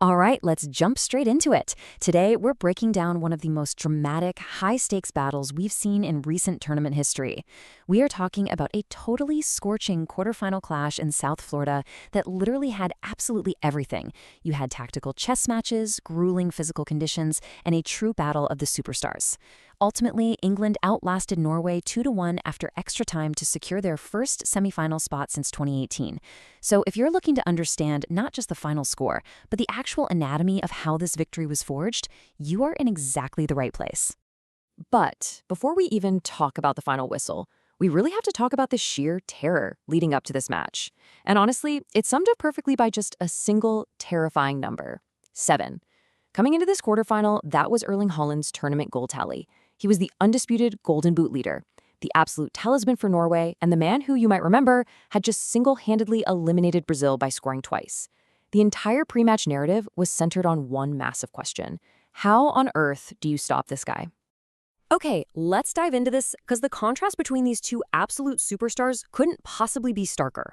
All right, let's jump straight into it. Today, we're breaking down one of the most dramatic, high-stakes battles we've seen in recent tournament history. We are talking about a totally scorching quarterfinal clash in South Florida that literally had absolutely everything. You had tactical chess matches, grueling physical conditions, and a true battle of the superstars. Ultimately, England outlasted Norway 2-1 after extra time to secure their first semifinal spot since 2018. So if you're looking to understand not just the final score, but the actual anatomy of how this victory was forged, you are in exactly the right place. But before we even talk about the final whistle, we really have to talk about the sheer terror leading up to this match. And honestly, it's summed up perfectly by just a single terrifying number: 7. Coming into this quarterfinal, that was Erling Haaland's tournament goal tally. He was the undisputed Golden Boot leader, the absolute talisman for Norway, and the man who, you might remember, had just single-handedly eliminated Brazil by scoring twice. The entire pre-match narrative was centered on one massive question: how on earth do you stop this guy? Okay, let's dive into this because the contrast between these two absolute superstars couldn't possibly be starker.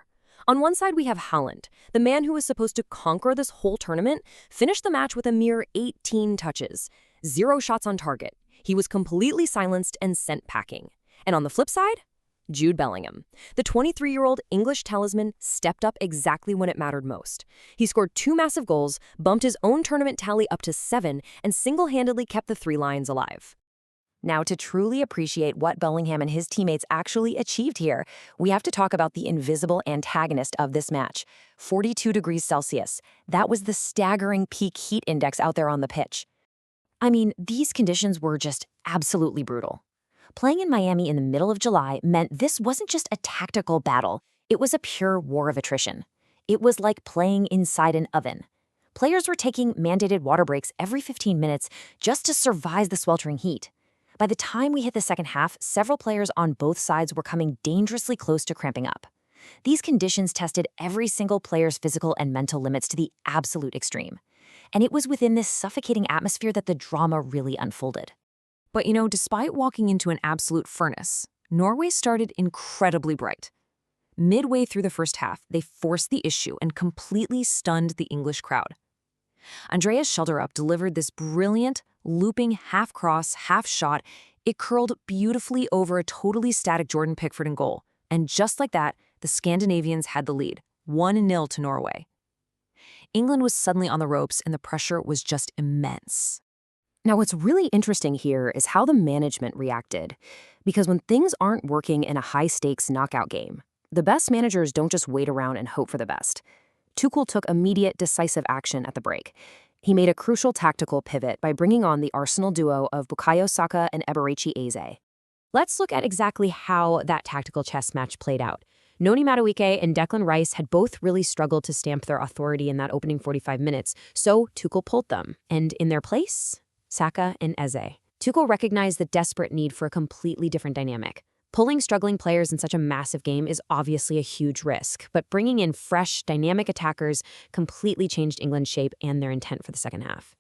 On one side, we have Haaland, the man who was supposed to conquer this whole tournament, finished the match with a mere 18 touches, 0 shots on target. He was completely silenced and sent packing. And on the flip side, Jude Bellingham. The 23-year-old English talisman stepped up exactly when it mattered most. He scored 2 massive goals, bumped his own tournament tally up to 7, and single-handedly kept the Three Lions alive. Now, to truly appreciate what Bellingham and his teammates actually achieved here, we have to talk about the invisible antagonist of this match: 42 degrees Celsius. That was the staggering peak heat index out there on the pitch. I mean, these conditions were just absolutely brutal. Playing in Miami in the middle of July meant this wasn't just a tactical battle, it was a pure war of attrition. It was like playing inside an oven. Players were taking mandated water breaks every 15 minutes just to survive the sweltering heat. By the time we hit the second half, several players on both sides were coming dangerously close to cramping up. These conditions tested every single player's physical and mental limits to the absolute extreme. And it was within this suffocating atmosphere that the drama really unfolded. But despite walking into an absolute furnace, Norway started incredibly bright. Midway through the first half, they forced the issue and completely stunned the English crowd. Andreas Schjelderup delivered this brilliant, looping half-cross, half-shot. It curled beautifully over a totally static Jordan Pickford in goal. And just like that, the Scandinavians had the lead, 1-0 to Norway. England was suddenly on the ropes, and the pressure was just immense. Now, what's really interesting here is how the management reacted. Because when things aren't working in a high-stakes knockout game, the best managers don't just wait around and hope for the best. Tuchel took immediate, decisive action at the break. He made a crucial tactical pivot by bringing on the Arsenal duo of Bukayo Saka and Eberechi Eze. Let's look at exactly how that tactical chess match played out. Noni Madueke and Declan Rice had both really struggled to stamp their authority in that opening 45 minutes, so Tuchel pulled them. And in their place, Saka and Eze. Tuchel recognized the desperate need for a completely different dynamic. Pulling struggling players in such a massive game is obviously a huge risk, but bringing in fresh, dynamic attackers completely changed England's shape and their intent for the second half.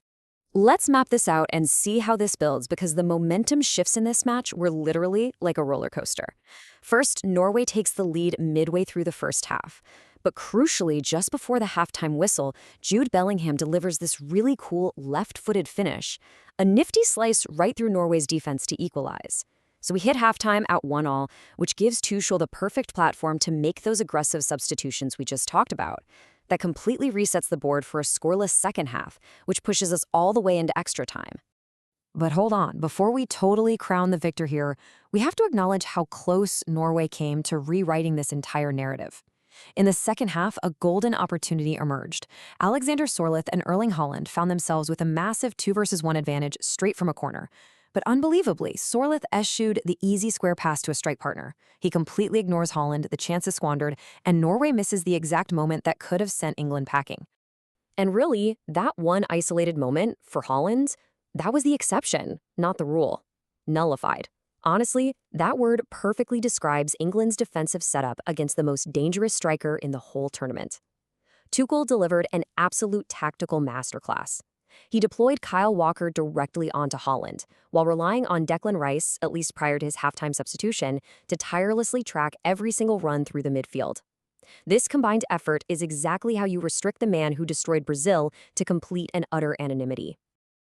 Let's map this out and see how this builds, because the momentum shifts in this match were literally like a roller coaster. First, Norway takes the lead midway through the first half. But crucially, just before the halftime whistle, Jude Bellingham delivers this really cool left-footed finish, a nifty slice right through Norway's defense to equalize. So we hit halftime at 1-1, which gives Tuchel the perfect platform to make those aggressive substitutions we just talked about. That completely resets the board for a scoreless second half, which pushes us all the way into extra time. But hold on, before we totally crown the victor here, we have to acknowledge how close Norway came to rewriting this entire narrative. In the second half, a golden opportunity emerged. Alexander Sorloth and Erling Haaland found themselves with a massive 2-versus-1 advantage straight from a corner. But unbelievably, Sorloth eschewed the easy square pass to a strike partner. He completely ignores Haaland, the chance is squandered, and Norway misses the exact moment that could have sent England packing. And really, that one isolated moment, for Haaland, that was the exception, not the rule. Nullified. Honestly, that word perfectly describes England's defensive setup against the most dangerous striker in the whole tournament. Tuchel delivered an absolute tactical masterclass. He deployed Kyle Walker directly onto Haaland, while relying on Declan Rice, at least prior to his halftime substitution, to tirelessly track every single run through the midfield. This combined effort is exactly how you restrict the man who destroyed Brazil to complete and utter anonymity.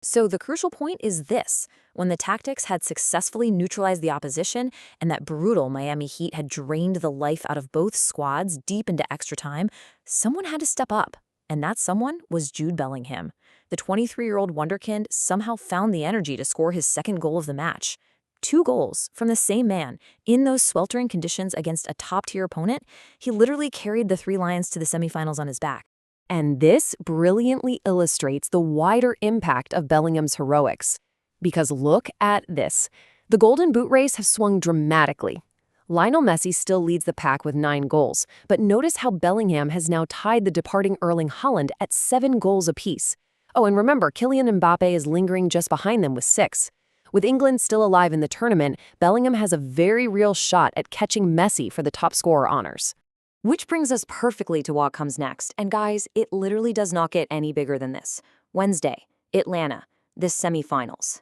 So the crucial point is this: when the tactics had successfully neutralized the opposition and that brutal Miami Heat had drained the life out of both squads deep into extra time, someone had to step up. And that someone was Jude Bellingham. The 23-year-old wonderkind somehow found the energy to score his second goal of the match. 2 goals from the same man in those sweltering conditions against a top-tier opponent. He literally carried the Three Lions to the semifinals on his back. And this brilliantly illustrates the wider impact of Bellingham's heroics. Because look at this. The Golden Boot race has swung dramatically. Lionel Messi still leads the pack with 9 goals, but notice how Bellingham has now tied the departing Erling Haaland at 7 goals apiece. Oh, and remember, Kylian Mbappe is lingering just behind them with 6. With England still alive in the tournament, Bellingham has a very real shot at catching Messi for the top scorer honors. Which brings us perfectly to what comes next. And guys, it literally does not get any bigger than this. Wednesday, Atlanta, the semifinals.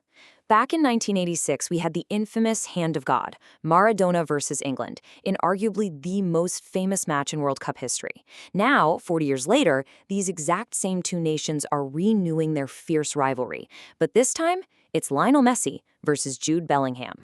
Back in 1986, we had the infamous Hand of God, Maradona versus England, in arguably the most famous match in World Cup history. Now, 40 years later, these exact same 2 nations are renewing their fierce rivalry. But this time, it's Lionel Messi versus Jude Bellingham.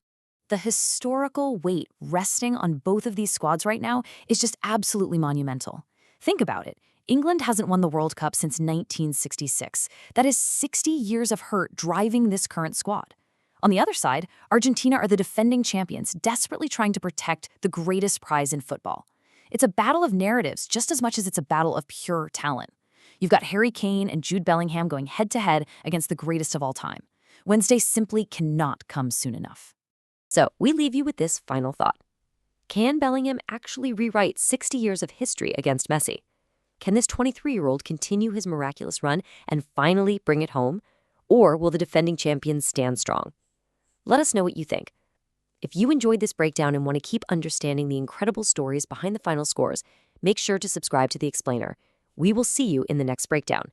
The historical weight resting on both of these squads right now is just absolutely monumental. Think about it. England hasn't won the World Cup since 1966. That is 60 years of hurt driving this current squad. On the other side, Argentina are the defending champions, desperately trying to protect the greatest prize in football. It's a battle of narratives just as much as it's a battle of pure talent. You've got Harry Kane and Jude Bellingham going head-to-head against the greatest of all time. Wednesday simply cannot come soon enough. So we leave you with this final thought. Can Bellingham actually rewrite 60 years of history against Messi? Can this 23-year-old continue his miraculous run and finally bring it home? Or will the defending champions stand strong? Let us know what you think. If you enjoyed this breakdown and want to keep understanding the incredible stories behind the final scores, make sure to subscribe to The Explainer. We will see you in the next breakdown.